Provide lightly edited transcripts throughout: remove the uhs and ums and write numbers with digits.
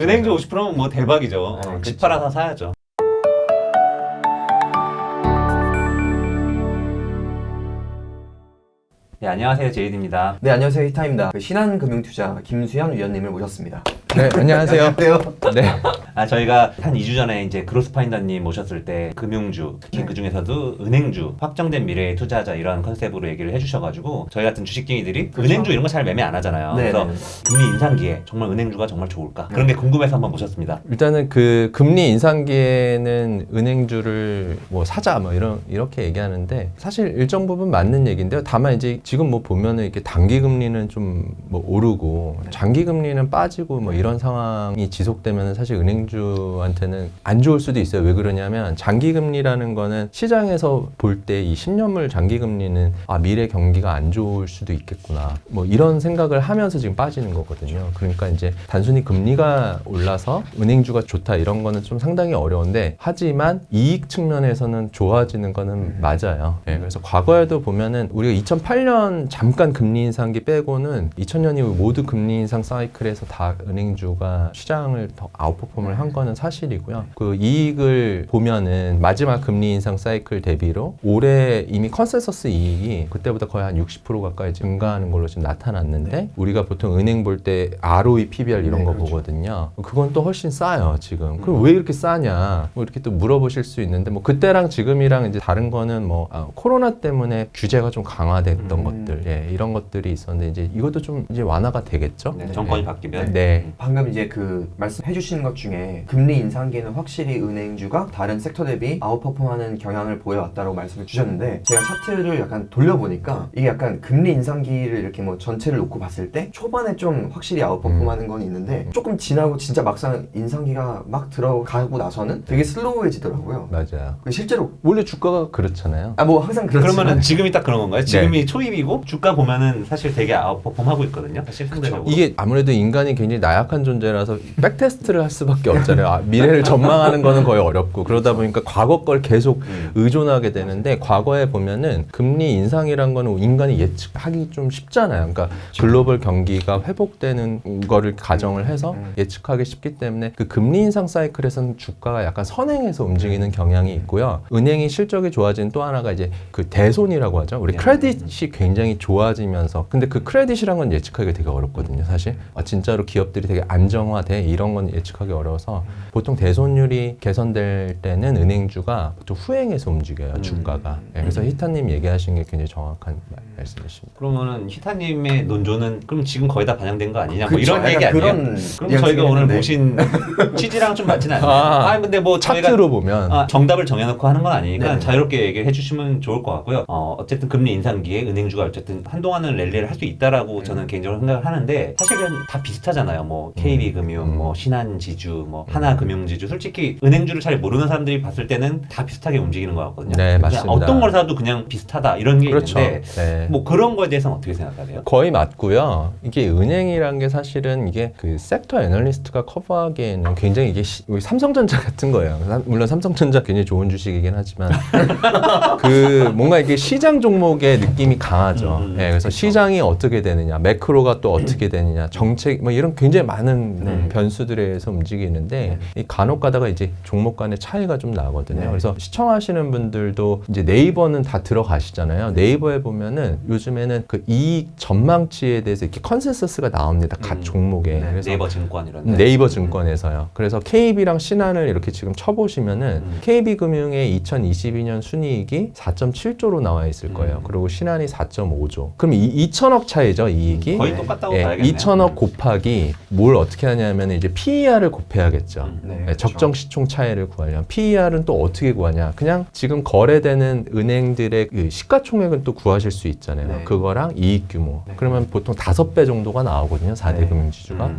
은행주 50%면 뭐 대박이죠. 네, 집 그쵸. 팔아서 사야죠. 네, 안녕하세요. 제이드입니다. 네, 안녕하세요. 히타입니다. 신한금융투자 김수현 위원님을 모셨습니다. 네, 안녕하세요. 안녕하세요. 네. 저희가 한 2주 전에 이제 그로스파인더님 모셨을 때 금융주, 특히 네. 그 중에서도 은행주, 확정된 미래의 투자자 이런 컨셉으로 얘기를 해주셔가지고 저희 같은 주식쟁이들이 그렇죠. 은행주 이런 거 잘 매매 안 하잖아요. 네, 그래서 네. 금리 인상기에 정말 은행주가 정말 좋을까? 그런 게 궁금해서 한번 모셨습니다. 일단은 그 금리 인상기에는 은행주를 뭐 사자 뭐 이렇게 얘기하는데 사실 일정 부분 맞는 얘기인데요. 다만 이제 지금 뭐 보면은 이렇게 단기 금리는 좀 뭐 오르고 장기 금리는 빠지고 뭐 이런 상황이 지속되면은 사실 은행주한테는 안 좋을 수도 있어요. 왜 그러냐면 장기 금리라는 거는 시장에서 볼 때 이 10년물 장기 금리는 미래 경기가 안 좋을 수도 있겠구나. 뭐 이런 생각을 하면서 지금 빠지는 거거든요. 그러니까 이제 단순히 금리가 올라서 은행주가 좋다 이런 거는 좀 상당히 어려운데 하지만 이익 측면에서는 좋아지는 거는 맞아요. 네, 그래서 과거에도 보면은 우리가 2008년 잠깐 금리 인상기 빼고는 2000년 이후 모두 금리 인상 사이클에서 다 은행주가 시장을 더 아웃퍼폼을 한 거는 사실이고요. 그 이익을 보면은 마지막 금리 인상 사이클 대비로 올해 이미 컨센서스 이익이 그때보다 거의 한 60% 가까이 증가하는 걸로 지금 나타났는데 우리가 보통 은행 볼 때 ROE, PBR 이런 네, 거 그렇죠. 보거든요. 그건 또 훨씬 싸요, 지금. 그럼 왜 이렇게 싸냐? 뭐 이렇게 또 물어보실 수 있는데 뭐 그때랑 지금이랑 이제 다른 거는 뭐 코로나 때문에 규제가 좀 강화됐던 것들, 예, 이런 것들이 있었는데 이제 이것도 좀 이제 완화가 되겠죠? 네, 정권이 바뀌면. 네. 방금 이제 그 말씀해 주시는 것 중에 금리 인상기에는 확실히 은행주가 다른 섹터 대비 아웃퍼폼하는 경향을 보여왔다고 말씀을 주셨는데 제가 차트를 약간 돌려보니까 이게 약간 금리 인상기를 이렇게 뭐 전체를 놓고 봤을 때 초반에 좀 확실히 아웃퍼폼하는 건 있는데 조금 지나고 진짜 막상 인상기가 막 들어가고 나서는 되게 슬로우해지더라고요. 맞아요. 실제로 원래 주가가 그렇잖아요. 뭐 항상 그렇지만 그러면은 지금이 딱 그런 건가요? 지금이 초입이고 주가 보면은 사실 되게 아웃퍼폼 하고 있거든요. 사실 상대적으로. 이게 아무래도 인간이 굉장히 나약한 존재라서 백테스트를 할 수밖에 없잖아요. 미래를 전망하는 거는 거의 어렵고 그러다 보니까 과거 걸 계속 의존하게 되는데 과거에 보면은 금리 인상이란 거는 인간이 예측하기 좀 쉽잖아요. 그러니까 글로벌 경기가 회복되는 거를 가정을 해서 예측하기 쉽기 때문에 그 금리 인상 사이클에서는 주가가 약간 선행해서 움직이는 경향이 있고요. 은행이 실적이 좋아진 또 하나가 이제 그 대손이라고 하죠. 우리 크레딧이 굉장히 좋아지면서 근데 그 크레딧이란 건 예측하기가 되게 어렵거든요. 사실 진짜로 기업들이 되게 안정화돼 이런 건 예측하기 어려워서 보통 대손율이 개선될 때는 은행주가 보통 후행해서 움직여요. 주가가. 네, 그래서 히타님 얘기하신 게 굉장히 정확한 말씀이십니다. 그러면은 히타님의 논조는 그럼 지금 거의 다 반영된 거 아니냐? 뭐 그쵸, 이런 얘기 약간 아니에요? 그런 그럼 저희가 오늘 뉘앙스겠는데. 모신 취지랑 좀 맞지는 않나요? 근데 뭐 저희가 차트로 보면 정답을 정해놓고 하는 건 아니니까 네. 자유롭게 얘기를 해주시면 좋을 것 같고요. 어쨌든 금리 인상기에 은행주가 어쨌든 한동안은 랠리를 할 수 있다라고 저는 개인적으로 생각을 하는데 사실은 다 비슷하잖아요. 뭐 KB금융, 뭐 신한지주, 뭐 하나금융지주. 솔직히 은행주를 잘 모르는 사람들이 봤을 때는 다 비슷하게 움직이는 것 같거든요. 네, 그냥 맞습니다. 어떤 걸 사도 그냥 비슷하다 이런 게 그렇죠. 있는데 네. 뭐 그런 거에 대해서는 어떻게 생각하세요? 거의 맞고요. 이게 은행이란 게 사실은 이게 그 섹터 애널리스트가 커버하기에는 굉장히 이게 우리 삼성전자 같은 거예요. 물론 삼성전자 굉장히 좋은 주식이긴 하지만 그 뭔가 이게 시장 종목의 느낌이 강하죠. 네, 그래서 시장이 어떻게 되느냐, 매크로가 또 어떻게 되느냐, 정책 뭐 이런 굉장히 많은 변수들에 의해서 움직이는데 이 간혹 가다가 이제 종목 간의 차이가 좀 나거든요. 그래서 시청하시는 분들도 이제 네이버는 다 들어가시잖아요. 네이버에 보면은 요즘에는 그 이익 전망치에 대해서 이렇게 컨센서스가 나옵니다. 각 종목에. 그래서 네이버 증권 이런 데. 네이버 증권에서요. 그래서 KB랑 신한을 이렇게 지금 쳐보시면은 KB금융의 2022년 순이익이 4.7조로 나와 있을 거예요. 그리고 신한이 4.5조. 그럼 2천억 차이죠, 이익이. 거의 똑같다고 예, 봐야겠네요. 2천억 곱하기 뭘 어떻게 하냐면 이제 PER을 곱해야겠죠. 네, 예, 적정 시총 차이를 구하려면 PER은 또 어떻게 구하냐? 그냥 지금 거래되는 은행들의 그 시가총액은 또 구하실 수 있잖아요. 네. 그거랑 이익 규모. 그러면 보통 5배 정도가 나오거든요. 4대 네. 금융지주가.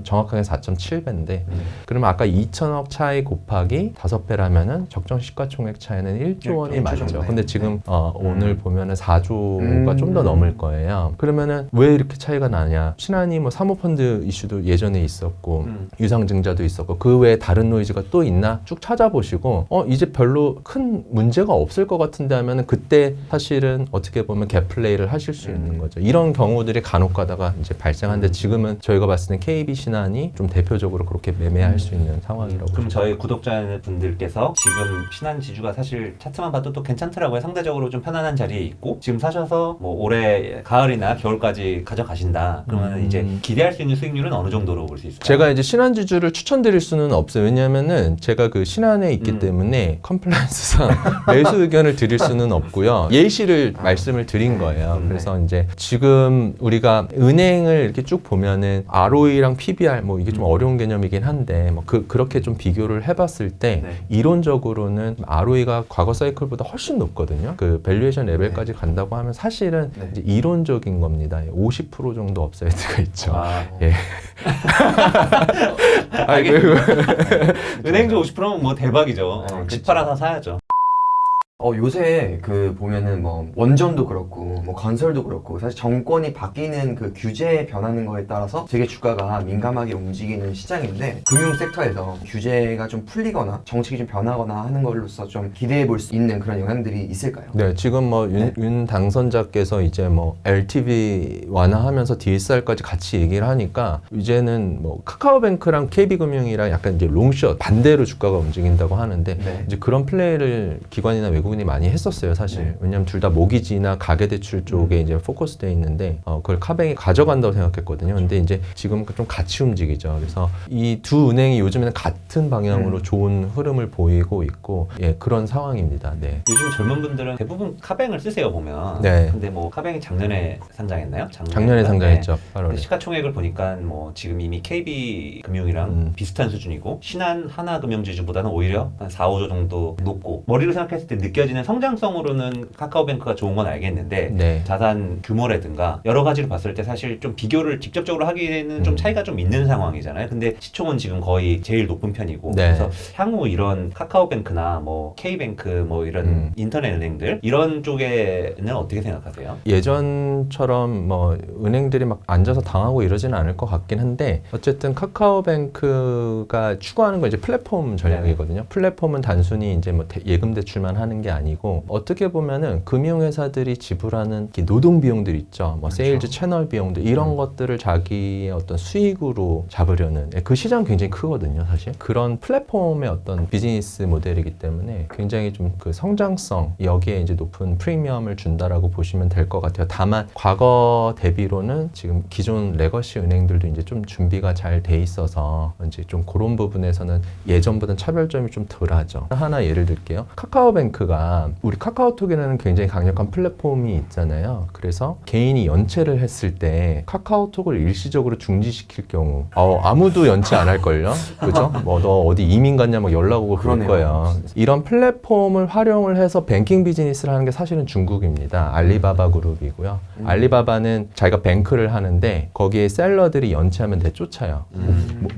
정확하게 4.7배인데 그러면 아까 2천억 차이 곱하기 5배라면은 적정 시가총액 차이는 1조 원이 1조 맞죠. 정도. 근데 지금 오늘 보면은 4조가 좀 더 넘을 거예요. 그러면은 왜 이렇게 차이가 나냐? 신한이 뭐 사모펀드 이슈도 예전에 있었고 유상증자도 있었고 있었고 그 외에 다른 노이즈가 또 있나 쭉 찾아보시고 이제 별로 큰 문제가 없을 것 같은데 하면은 그때 사실은 어떻게 보면 갭 플레이를 하실 수 있는 거죠. 이런 경우들이 간혹 가다가 이제 발생하는데 지금은 저희가 봤을 때는 KB 신한이 좀 대표적으로 그렇게 매매할 수 있는 상황이라고. 그럼 저희 구독자분들께서 지금 신한 지주가 사실 차트만 봐도 또 괜찮더라고요. 상대적으로 좀 편안한 자리에 있고 지금 사셔서 뭐 올해 가을이나 겨울까지 가져가신다. 그러면 이제 기대할 수 있는 수익률은 어느 정도로 볼 수 있을까요? 제가 이제 신한지주를 추천드릴 수는 없어요. 왜냐하면은 제가 그 신한에 있기 때문에 컴플라이언스상 매수 의견을 드릴 수는 없고요. 예시를 말씀을 드린 거예요. 그래서 이제 지금 우리가 은행을 이렇게 쭉 보면은 ROE랑 PBR 뭐 이게 좀 어려운 개념이긴 한데 뭐 그렇게 좀 비교를 해봤을 때 네. 이론적으로는 ROE가 과거 사이클보다 훨씬 높거든요. 그 밸류에이션 레벨까지 간다고 하면 사실은 네. 이제 이론적인 겁니다. 50% 정도 업사이드가 있죠. 아, 예. 은행주 50%면 뭐 대박이죠. 네, 집 그쵸. 팔아서 사야죠. 요새 그 보면은 뭐 원전도 그렇고 뭐 건설도 그렇고 사실 정권이 바뀌는 그 규제 변하는 거에 따라서 되게 주가가 민감하게 움직이는 시장인데 금융 섹터에서 규제가 좀 풀리거나 정책이 좀 변하거나 하는 걸로써 좀 기대해 볼 수 있는 그런 영향들이 있을까요? 네, 지금 뭐 윤 당선자께서 이제 뭐 LTV 완화하면서 DSR까지 같이 얘기를 하니까 이제는 뭐 카카오뱅크랑 KB금융이랑 약간 이제 롱숏 반대로 주가가 움직인다고 하는데 네. 이제 그런 플레이를 기관이나 외국인이 많이 했었어요, 사실. 왜냐면 둘 다 모기지나 가계대출 쪽에 이제 포커스되어 있는데 그걸 카뱅이 가져간다고 생각했거든요. 근데 이제 지금 좀 같이 움직이죠. 그래서 이 두 은행이 요즘에는 같은 방향으로 좋은 흐름을 보이고 있고 예, 그런 상황입니다. 네. 요즘 젊은 분들은 대부분 카뱅을 쓰세요 보면. 네. 근데 뭐 카뱅이 작년에 상장했나요? 작년에 상장했죠. 근데 8월에. 시가총액을 보니까 뭐 지금 이미 KB금융이랑 비슷한 수준이고 신한 하나금융지주보다는 오히려 한 4, 5조 정도 높고 머리로 생각했을 때 느껴지는 성장성으로는 카카오뱅크가 좋은 건 알겠는데 네. 자산 규모라든가 여러 가지를 봤을 때 사실 좀 비교를 직접적으로 하기에는 좀 차이가 좀 있는 상황이잖아요. 근데 시총은 지금 거의 제일 높은 편이고 네. 그래서 향후 이런 카카오뱅크나 뭐 K뱅크 뭐 이런 인터넷 은행들 이런 쪽에는 어떻게 생각하세요? 예전처럼 뭐 은행들이 막 앉아서 당하고 이러지는 않을 것 같긴 한데 어쨌든 카카오뱅크가 추구하는 건 이제 플랫폼 전략이거든요. 플랫폼은 단순히 이제 뭐 예금 대출만 하는 게 아니고 어떻게 보면은 금융회사들이 지불하는 노동 비용들 있죠. 뭐 세일즈 채널 비용들 이런 것들을 자기의 어떤 수익으로 잡으려는 그 시장 굉장히 크거든요, 사실. 그런 플랫폼의 어떤 비즈니스 모델이기 때문에 굉장히 좀 그 성장성 여기에 이제 높은 프리미엄을 준다라고 보시면 될 것 같아요. 다만 과거 대비로는 지금 기존 레거시 은행들도 이제 좀 준비가 잘 돼 있어서 이제 좀 그런 부분에서는 예전보다는 차별점이 좀 덜하죠. 하나 예를 들게요. 카카오뱅크가 우리 카카오톡에는 굉장히 강력한 플랫폼이 있잖아요. 그래서 개인이 연체를 했을 때 카카오톡을 일시적으로 중지시킬 경우 아무도 연체 안 할걸요? 그죠? 뭐 너 어디 이민 갔냐 막 연락 오고 그럴 그러네요. 거예요. 이런 플랫폼을 활용을 해서 뱅킹 비즈니스를 하는 게 사실은 중국입니다. 알리바바 그룹이고요. 알리바바는 자기가 뱅크를 하는데 거기에 셀러들이 연체하면 내쫓아요.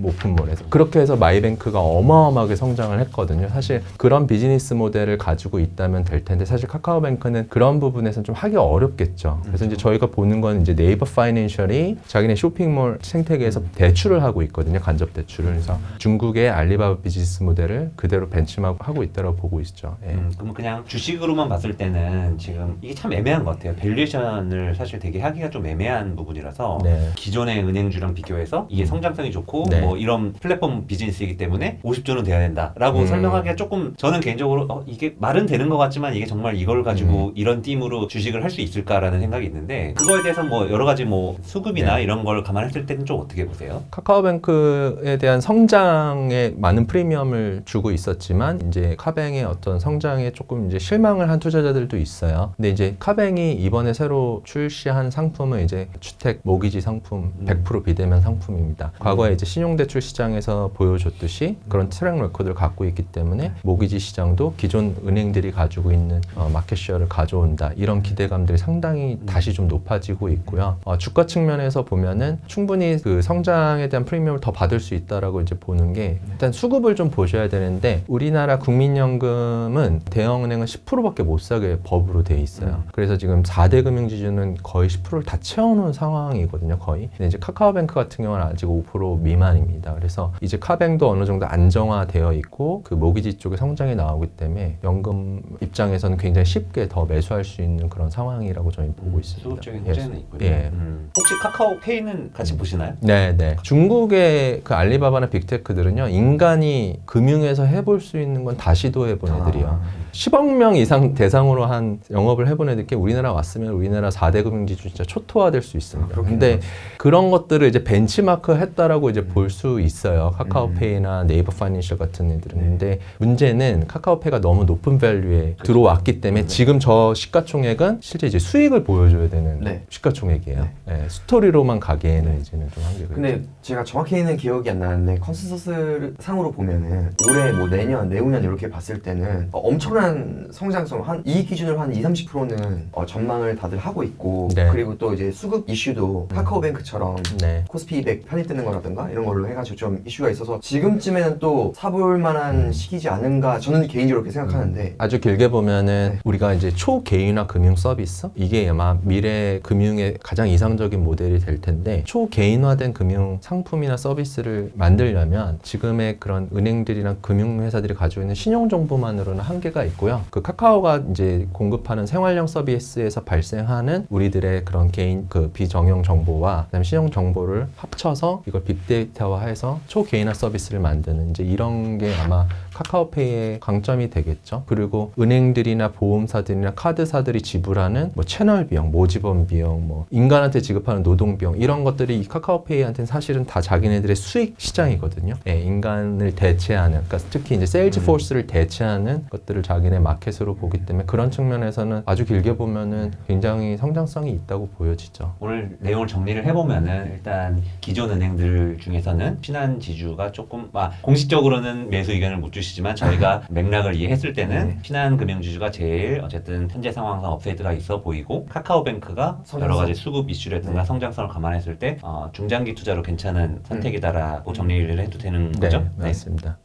오픈몰에서. 그렇게 해서 마이뱅크가 어마어마하게 성장을 했거든요. 사실 그런 비즈니스 모델을 가지고 있다면 될 텐데 사실 카카오뱅크는 그런 부분에서는 좀 하기 어렵겠죠. 그래서 이제 저희가 보는 건 이제 네이버 파이낸셜이 자기네 쇼핑몰 생태계에서 대출을 하고 있거든요. 간접 대출을. 그래서 중국의 알리바바 비즈니스 모델을 그대로 벤치마크하고 있다고 보고 있죠. 예. 그럼 그냥 주식으로만 봤을 때는 지금 이게 참 애매한 것 같아요. 밸류에이션을 사실 되게 하기가 좀 애매한 부분이라서 네. 기존의 은행주랑 비교해서 이게 성장성이 좋고 네. 뭐 이런 플랫폼 비즈니스이기 때문에 50조는 돼야 된다라고 설명하기가 조금 저는 개인적으로 이게 말은 되는 것 같지만 이게 정말 이걸 가지고 이런 띠으로 주식을 할 수 있을까라는 생각이 있는데 그거에 대해서 뭐 여러 가지 뭐 수급이나 네. 이런 걸 감안했을 때는 좀 어떻게 보세요? 카카오뱅크에 대한 성장에 많은 프리미엄을 주고 있었지만 이제 카뱅의 어떤 성장에 조금 이제 실망을 한 투자자들도 있어요. 근데 이제 카뱅이 이번에 새로 출시한 상품은 이제 주택 모기지 상품 100% 비대면 상품입니다. 과거에 이제 신용대출 시장에서 보여줬듯이 그런 트랙 레코드를 갖고 있기 때문에 모기지 시장도 기존 은행들이 얘들이 가지고 있는 마켓쉐어를 가져온다 이런 기대감들이 상당히 다시 좀 높아지고 있고요. 주가 측면에서 보면은 충분히 그 성장에 대한 프리미엄을 더 받을 수 있다라고 이제 보는 게 일단 수급을 좀 보셔야 되는데 우리나라 국민연금은 대형은행은 10%밖에 못 사게 법으로 돼 있어요. 그래서 지금 4대 금융지주는 거의 10%를 다 채워놓은 상황이거든요, 거의. 근데 이제 카카오뱅크 같은 경우는 아직 5% 미만입니다. 그래서 이제 카뱅도 어느 정도 안정화되어 있고 그 모기지 쪽에 성장이 나오기 때문에 연금 입장에서는 굉장히 쉽게 더 매수할 수 있는 그런 상황이라고 저희 보고 있습니다. 수급적인 예. 호재는 있군요. 예. 혹시 카카오페이는 같이 보시나요? 네, 네. 중국의 그 알리바바나 빅테크들은요, 인간이 금융에서 해볼 수 있는 건 다 시도해본 애들이요. 10억 명 이상 대상으로 한 영업을 해본 애들께 우리나라 왔으면 우리나라 4대 금융지주 진짜 초토화될 수 있습니다. 근데 그런 것들을 이제 벤치마크 했다라고 이제 볼 수 있어요. 카카오페이나 네이버 파이낸셜 같은 애들은. 근데 문제는 카카오페이가 너무 높은 밸류에 들어왔기 때문에 지금 저 시가총액은 실제 이제 수익을 보여줘야 되는 네. 시가총액이에요. 네, 스토리로만 가기에는 이제는 좀 한계가 근데 있죠. 제가 정확히는 기억이 안 나는데 컨센서스 상으로 보면은 올해 뭐 내년, 내후년 이렇게 봤을 때는 엄청난 성장성 한 이 기준으로 한 20-30%는 전망을 다들 하고 있고 네. 그리고 또 이제 수급 이슈도 카카오뱅크처럼 네. 코스피 200 편입되는 거라든가 이런 걸로 해가지고 좀 이슈가 있어서 지금쯤에는 또 사볼 만한 시기지 않은가 저는 개인적으로 그렇게 생각하는데 아주 길게 보면은 네. 우리가 이제 초개인화 금융 서비스 이게 아마 미래 금융의 가장 이상적인 모델이 될 텐데 초개인화된 금융 상품이나 서비스를 만들려면 지금의 그런 은행들이나 금융회사들이 가지고 있는 신용 정보만으로는 한계가 있고요. 그 카카오가 이제 공급하는 생활형 서비스에서 발생하는 우리들의 그런 개인 그 비정형 정보와 그다음에 신용 정보를 합쳐서 이걸 빅데이터화해서 초개인화 서비스를 만드는 이제 이런 게 아마 카카오페이의 강점이 되겠죠. 그리고 은행들이나 보험사들이나 카드사들이 지불하는 뭐 채널 비용, 모집원 비용, 뭐 인간한테 지급하는 노동 비용 이런 것들이 이 카카오페이한테는 사실은 다 자기네들의 수익 시장이거든요. 예, 인간을 대체하는, 그러니까 특히 이제 세일즈 포스를 대체하는 것들을 자기네 마켓으로 보기 때문에 그런 측면에서는 아주 길게 보면은 굉장히 성장성이 있다고 보여지죠. 오늘 내용을 정리를 해보면은 일단 기존 은행들 중에서는 신한지주가 조금 공식적으로는 매수 의견을 못 주시지만 저희가 맥락을 이해했을 때는 네. 신한금융지주가 제일 어쨌든 현재 상황상 업사이드가 있어 보이고 카카오뱅크가 성장성. 여러 가지 수급 이슈라든가 성장성을 감안했을 때 중장기 투자로 괜찮은 선택이다라고 정리를 해도 되는 거죠? 네, 맞습니다.